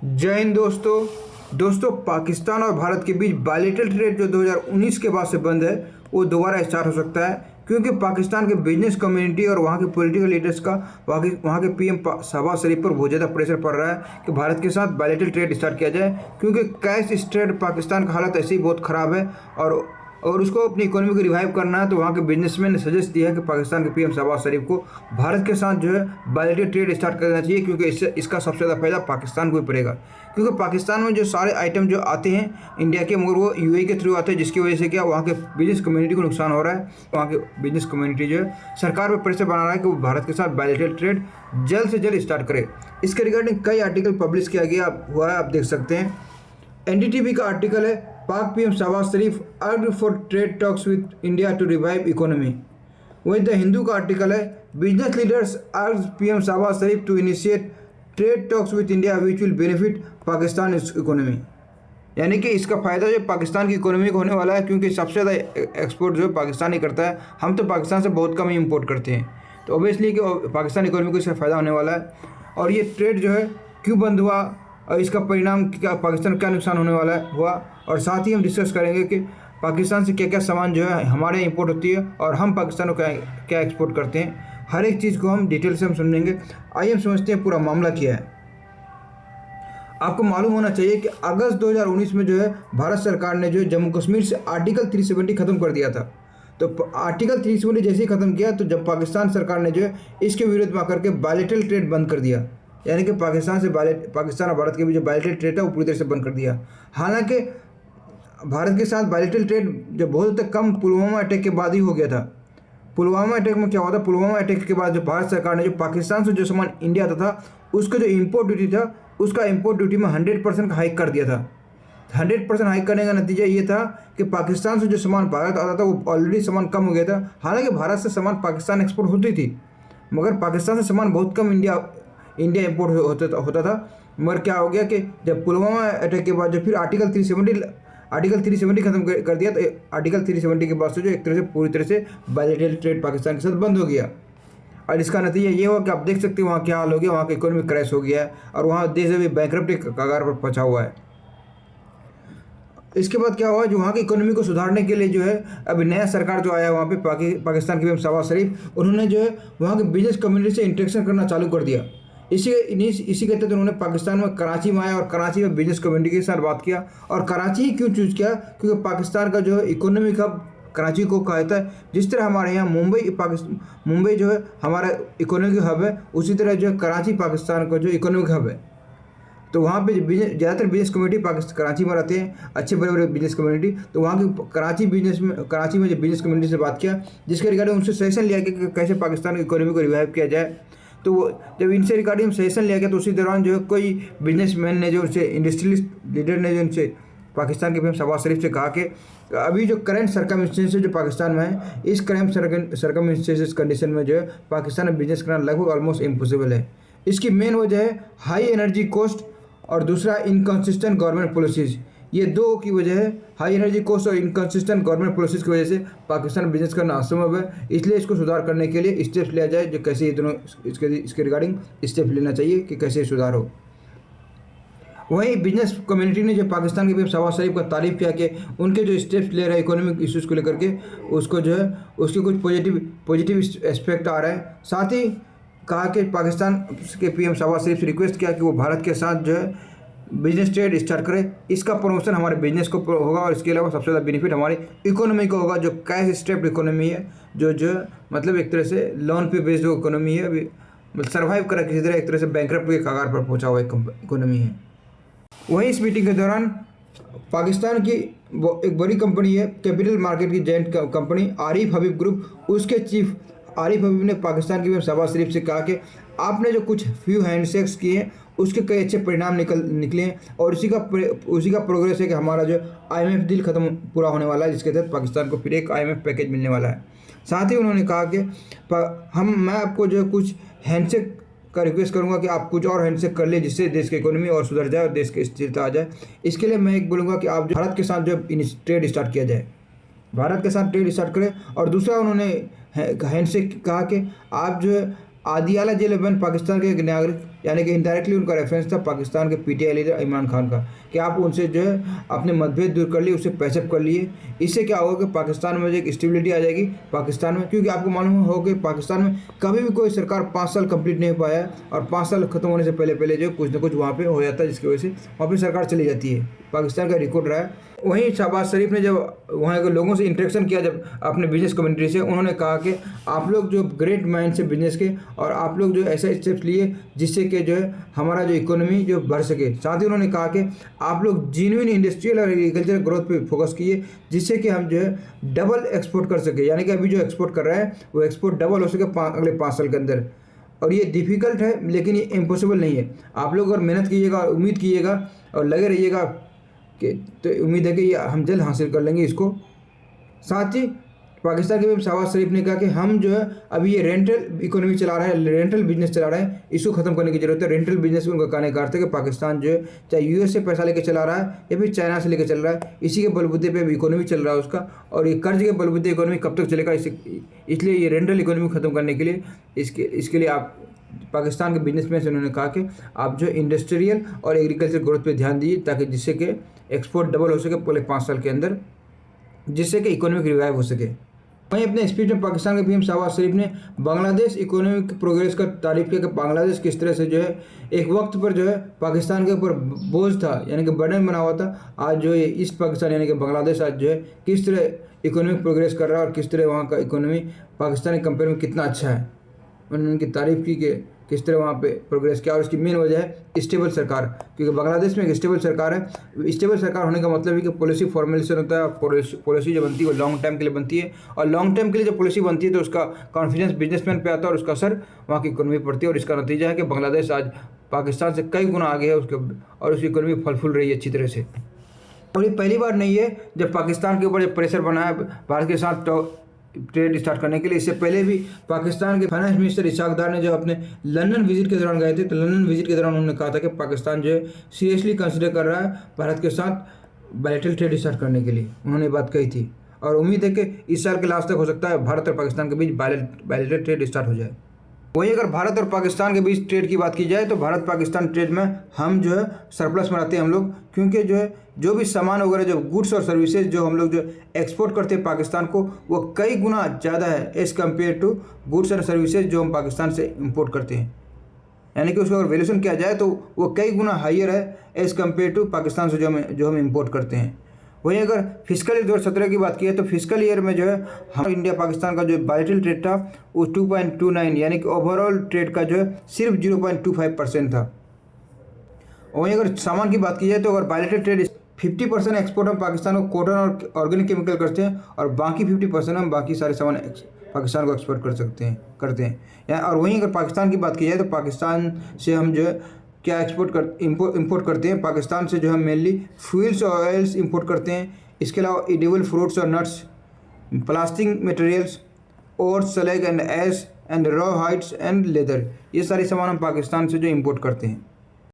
जय हिंद दोस्तों पाकिस्तान और भारत के बीच बायलैटरल ट्रेड जो 2019 के बाद से बंद है वो दोबारा स्टार्ट हो सकता है, क्योंकि पाकिस्तान के बिजनेस कम्युनिटी और वहाँ के पॉलिटिकल लीडर्स का वहाँ के पीएम शहबाज शरीफ पर बहुत ज़्यादा प्रेशर पड़ रहा है कि भारत के साथ बायलैटरल ट्रेड स्टार्ट किया जाए, क्योंकि कैश ट्रेड पाकिस्तान का हालत ऐसे ही बहुत ख़राब है और उसको अपनी इकोनॉमी को रिवाइव करना है। तो वहाँ के बिजनेसमैन ने सजेस्ट दिया है कि पाकिस्तान के पीएम शहबाज शरीफ को भारत के साथ जो है बायलैटरल ट्रेड स्टार्ट करना चाहिए, क्योंकि इसका सबसे ज़्यादा फायदा पाकिस्तान को ही पड़ेगा। क्योंकि पाकिस्तान में जो सारे आइटम जो आते हैं इंडिया के, मगर वो यूएई के थ्रू आते हैं, जिसकी वजह से क्या वहाँ के बिजनेस कम्युनिटी को नुकसान हो रहा है। वहाँ के बिजनेस कम्युनिटी जो है सरकार पर प्रेशर बना रहा है कि वो भारत के साथ बायलैटरल ट्रेड जल्द से जल्द स्टार्ट करे। इसके रिगार्डिंग कई आर्टिकल पब्लिश किया गया हुआ है, आप देख सकते हैं। एनडीटीवी का आर्टिकल है, पाक PM Shehbaz Sharif urged for trade talks with India to revive economy. वहीं द हिंदू का आर्टिकल है, business leaders urge PM Shehbaz Sharif to initiate trade talks with India which will benefit Pakistan economy. यानी कि इसका फ़ायदा जो पाकिस्तान की इकोनॉमी को होने वाला है, क्योंकि सबसे ज़्यादा एक्सपोर्ट जो पाकिस्तान ही करता है। हम तो पाकिस्तान से बहुत कम ही इम्पोर्ट करते हैं, तो ऑब्वियसली कि पाकिस्तान इकोनॉमी को इसका फ़ायदा होने वाला है। और ये ट्रेड जो है क्यों बंद हुआ और इसका परिणाम क्या, पाकिस्तान का क्या नुकसान होने वाला हुआ, और साथ ही हम डिस्कस करेंगे कि पाकिस्तान से क्या क्या सामान जो है हमारे इंपोर्ट होती है और हम पाकिस्तान को क्या एक्सपोर्ट करते हैं। हर एक चीज़ को हम डिटेल से हम समझेंगे। आइए हम समझते हैं पूरा मामला क्या है। आपको मालूम होना चाहिए कि अगस्त 2019 में जो है भारत सरकार ने जो है जम्मू कश्मीर से आर्टिकल 370 ख़त्म कर दिया था। तो आर्टिकल 370 जैसे ही ख़त्म किया तो जब पाकिस्तान सरकार ने जो है इसके विरोध में आकर के बायलैटरल ट्रेड बंद कर दिया, यानी कि पाकिस्तान और भारत के बीच जो बायलैटरल ट्रेड है वो पूरी तरह से बंद कर दिया। हालांकि भारत के साथ बायलैटरल ट्रेड जो बहुत हद तक कम पुलवामा अटैक के बाद ही हो गया था। पुलवामा अटैक में क्या हुआ था, पुलवामा अटैक के बाद जो भारत सरकार ने जो पाकिस्तान से जो सामान इंडिया आता था उसका जो इम्पोर्ट ड्यूटी था उसका इम्पोर्ट ड्यूटी में 100% का हाइक कर दिया था। 100% हाइक करने का नतीजा ये था कि पाकिस्तान से जो सामान भारत आता था वो ऑलरेडी सामान कम हो गया था। हालांकि भारत से सामान पाकिस्तान एक्सपोर्ट होती थी, मगर पाकिस्तान से सामान बहुत कम इंडिया इंपोर्ट होता था। मगर क्या हो गया कि जब पुलवामा अटैक के बाद जो फिर आर्टिकल 370 खत्म कर दिया, तो आर्टिकल 370 के बाद से जो एक तरह से पूरी तरह से बायलैटरल ट्रेड पाकिस्तान के साथ बंद हो गया। और इसका नतीजा ये हुआ कि आप देख सकते हैं वहाँ क्या हाल हो गया। वहाँ का इकोनॉमी क्रैश हो गया है और वहाँ देश अभी बैंकरप्टी के कगार पर पहुँचा हुआ है। इसके बाद क्या हुआ, जो वहाँ की इकोनॉमी को सुधारने के लिए जो है अभी नया सरकार जो आया वहाँ पे पाकिस्तान के पीएम शहबाज शरीफ, उन्होंने जो है वहाँ के बिजनेस कम्युनिटी से इंटरेक्शन करना चालू कर दिया। इसी के तहत उन्होंने पाकिस्तान में कराची में आया और कराची में बिजनेस कम्युनिटी के साथ बात किया। और कराची ही क्यों चूज़ किया, क्योंकि पाकिस्तान का जो है इकोनॉमिक हब कराची को कहा जाता है। जिस तरह हमारे यहाँ मुंबई जो है हमारा इकोनॉमिक हब है, उसी तरह जो है कराची पाकिस्तान का जो इकोनॉमिक हब है। तो वहाँ पे ज़्यादातर बिजनेस कम्युनिटी कराची में रहते हैं, अच्छे बड़े बड़े बिजनेस कम्युनिटी। तो वहाँ की कराची में जो बिजनेस कम्युनिटी से बात किया, जिसके रिगार्डिंग उनसे सजेशन लिया कि कैसे पाकिस्तान की इकोनॉमी को रिवाइव किया जाए। तो जब इनसे रिगार्डिंग सजेशन लिया गया तो उसी दौरान जो है कोई बिजनेसमैन ने जो उनसे इंडस्ट्रियलिस्ट लीडर ने जो उनसे पाकिस्तान के पीएम शहबाज शरीफ से कहा कि अभी जो करंट सर्कमस्टेंसेस जो पाकिस्तान में है, इस करंट सर्कमस्टेंसेस कंडीशन में जो है पाकिस्तान में बिजनेस करना लगभग ऑलमोस्ट इम्पॉसिबल है। इसकी मेन वजह है हाई एनर्जी कॉस्ट और दूसरा इनकन्सिस्टेंट गवर्नमेंट पॉलिसीज़। ये दो की वजह है, हाई एनर्जी कॉस्ट और इनकन्सिस्टेंट गवर्नमेंट पॉलिसीज़ की वजह से पाकिस्तान बिजनेस करना असंभव है। इसलिए इसको सुधार करने के लिए स्टेप्स लिया जाए, जो कैसे ये दोनों इसके रिगार्डिंग स्टेप लेना चाहिए कि कैसे सुधार हो। वहीं बिजनेस कम्युनिटी ने जो पाकिस्तान के पीएम शहबाज शरीफ का तारीफ़ किया कि उनके जो स्टेप्स ले रहे हैं इकोनॉमिक इश्यूज़ को लेकर के, उसको जो है उसके कुछ पॉजिटिव एस्पेक्ट आ रहा है। साथ ही कहा कि पाकिस्तान के पीएम शहबाज शरीफ से रिक्वेस्ट किया कि वो भारत के साथ जो है बिजनेस ट्रेड स्टार्ट करे। इसका प्रमोशन हमारे बिजनेस को होगा और इसके अलावा सबसे ज़्यादा बेनिफिट हमारी इकोनॉमी को होगा, जो कैश स्ट्रेप्ड इकोनॉमी है, जो मतलब एक तरह से लोन पे बेस्ड इकोनॉमी है, अभी सर्वाइव करा किसी तरह एक तरह से बैंकरप्टी के कगार पर पहुंचा हुआ इकोनॉमी है। वहीं इस मीटिंग के दौरान पाकिस्तान की एक बड़ी कंपनी है कैपिटल मार्केट की जॉइंट कंपनी आरिफ हबीब ग्रुप, उसके चीफ आरिफ हबीब ने पाकिस्तान के पीएम शहबाज शरीफ से कहा कि आपने जो कुछ फ्यू हैंडशेक्स किए हैं उसके कई अच्छे परिणाम निकले हैं और उसी का प्रोग्रेस है कि हमारा जो IMF डील पूरा होने वाला है, जिसके तहत पाकिस्तान को फिर एक IMF पैकेज मिलने वाला है। साथ ही उन्होंने कहा कि मैं आपको जो कुछ हैंडशेक का रिक्वेस्ट करूंगा कि आप कुछ और हैंडशेक कर ले, जिससे देश की इकोनॉमी और सुधर जाए और देश की स्थिरता आ जाए। इसके लिए मैं एक बोलूँगा कि आप भारत के साथ जो ट्रेड स्टार्ट किया जाए, भारत के साथ ट्रेड स्टार्ट करें। और दूसरा उन्होंने हैंडशेक कहा कि आप जो है आदियाला जेल में बंद पाकिस्तान के एक नागरिक यानी कि इनडायरेक्टली उनका रेफरेंस था पाकिस्तान के पीटीआई लीडर इमरान खान का कि आप उनसे जो है अपने मतभेद दूर कर लिए, उससे पैचअप कर लिए। इससे क्या होगा कि पाकिस्तान में जो एक स्टेबिलिटी आ जाएगी पाकिस्तान में, क्योंकि आपको मालूम हो कि पाकिस्तान में कभी भी कोई सरकार 5 साल कंप्लीट नहीं हो पाया और 5 साल खत्म होने से पहले पहले जो कुछ ना कुछ वहाँ पे हो जाता है, जिसकी वजह से वहाँ पर सरकार चली जाती है। पाकिस्तान का रिकॉर्ड रहा है। वहीं शहबाज शरीफ ने जब वहाँ के लोगों से इंटरेक्शन किया, जब अपने बिजनेस कम्युनिटी से, उन्होंने कहा कि आप लोग जो ग्रेट माइंड से बिजनेस के और आप लोग जो ऐसे स्टेप्स लिए जिससे कि जो है हमारा जो इकोनॉमी जो बढ़ सके। साथ ही उन्होंने कहा कि आप लोग जेन्युइन इंडस्ट्रियल और एग्रीकल्चर ग्रोथ पे फोकस किए जिससे कि हम जो है डबल एक्सपोर्ट कर सके, यानी कि अभी जो एक्सपोर्ट कर रहा है वो एक्सपोर्ट डबल हो सके अगले 5 साल के अंदर। और ये डिफ़िकल्ट है लेकिन ये इम्पॉसिबल नहीं है। आप लोग अगर मेहनत कीजिएगा, उम्मीद कीजिएगा और लगे रहिएगा कि तो उम्मीद है कि ये हम जल्द हासिल कर लेंगे इसको। साथ ही पाकिस्तान के भी शहबाज शरीफ ने कहा कि हम जो है अभी ये रेंटल इकोनॉमी चला रहे हैं, रेंटल बिजनेस चला रहे हैं, इसको ख़त्म करने की जरूरत है। रेंटल बिजनेस उनका कहने का अर्थ है कि पाकिस्तान जो है चाहे यूएस से पैसा लेके चला रहा है या फिर चाइना से लेकर चल रहा है, इसी के बलबूते पे इकोनॉमी चल रहा है उसका, और ये कर्ज के बलबूते इकोनॉमी कब तक चलेगा, इसलिए ये रेंटल इकोनॉमी ख़त्म करने के लिए इसके लिए आप पाकिस्तान के बिजनेसमैन से उन्होंने कहा कि आप जो इंडस्ट्रियल और एग्रीकल्चर ग्रोथ पे ध्यान दीजिए ताकि जिससे कि एक्सपोर्ट डबल हो सके पहले 5 साल के अंदर, जिससे कि इकोनॉमिक रिवाइव हो सके। वहीं अपने स्पीच में पाकिस्तान के पीएम शहबाज शरीफ ने बांग्लादेश इकोनॉमिक प्रोग्रेस का तारीफ किया कि बांग्लादेश किस तरह से जो है एक वक्त पर जो है पाकिस्तान के ऊपर बोझ था, यानी कि बर्डन बना हुआ था। आज जो है ईस्ट पाकिस्तान यानी कि बांग्लादेश आज जो है किस तरह इकोनॉमिक प्रोग्रेस कर रहा है और किस तरह वहाँ का इकोनॉमी पाकिस्तान के कंपेयर में कितना अच्छा है। उन्होंने उनकी तारीफ़ की कि किस तरह वहाँ पे प्रोग्रेस किया, और इसकी मेन वजह है स्टेबल सरकार, क्योंकि बांग्लादेश में एक स्टेबल सरकार है। स्टेबल सरकार होने का मतलब है कि पॉलिसी फॉर्मुलेशन होता है और पॉलिसी जो बनती है वो लॉन्ग टाइम के लिए बनती है, और लॉन्ग टाइम के लिए जो पॉलिसी बनती है तो उसका कॉन्फिडेंस बिजनेसमैन पे आता है और उसका असर वहाँ की इकोनॉमी पर पड़ती है। और इसका नतीजा है कि बांग्लादेश आज पाकिस्तान से कई गुना आगे है उसके, और उसकी इकोनॉमी फल फूल रही है अच्छी तरह से। और ये पहली बार नहीं है जब पाकिस्तान के ऊपर जब प्रेशर बना है भारत के साथ ट्रेड स्टार्ट करने के लिए। इससे पहले भी पाकिस्तान के फाइनेंस मिनिस्टर इशाक डार ने जब अपने लंदन विजिट के दौरान गए थे तो लंदन विजिट के दौरान उन्होंने कहा था कि पाकिस्तान जो है सीरियसली कंसिडर कर रहा है भारत के साथ बायलैटरल ट्रेड स्टार्ट करने के लिए, उन्होंने बात कही थी। और उम्मीद है कि इस साल के लास्ट तक हो सकता है भारत और पाकिस्तान के बीच बायलैटरल ट्रेड स्टार्ट हो जाए। वहीं अगर भारत और पाकिस्तान के बीच ट्रेड की बात की जाए तो भारत पाकिस्तान ट्रेड में हम जो है सरप्लस में रहते हैं हम लोग, क्योंकि जो है जो भी सामान वगैरह जो गुड्स और सर्विसेज जो हम लोग जो एक्सपोर्ट करते हैं पाकिस्तान को वो कई गुना ज़्यादा है as compared to goods and services जो हम पाकिस्तान से इंपोर्ट करते हैं। यानी कि उसका अगर वैल्यूशन किया जाए तो वो कई गुना हाइयर है एज़ कम्पेयर टू पाकिस्तान से जो हम इंपोर्ट करते हैं। वहीं अगर फिजिकल ईयर 2017 की बात की है तो फिजिकल ईयर में जो है हम इंडिया पाकिस्तान का जो बायलैटरल ट्रेड था वो 2.29, यानी कि ओवरऑल ट्रेड का जो है सिर्फ 0.25% था। वहीं अगर सामान की बात की जाए तो अगर बायलैटरल ट्रेड 50% एक्सपोर्ट हम पाकिस्तान को कॉटन और ऑर्गेनिक केमिकल करते हैं और बाकी 50% हम बाकी सारे सामान पाकिस्तान को एक्सपोर्ट करते हैं। और वहीं अगर पाकिस्तान की बात की जाए तो पाकिस्तान से हम जो है क्या इंपोर्ट करते हैं, पाकिस्तान से जो हम मेनली फ्यूल्स और ऑयल्स इंपोर्ट करते हैं। इसके अलावा एडिबल फ्रूट्स और nuts, plastic materials, oats, slag and ash and raw hides and leather, ये सारे सामान हम पाकिस्तान से जो इंपोर्ट करते हैं।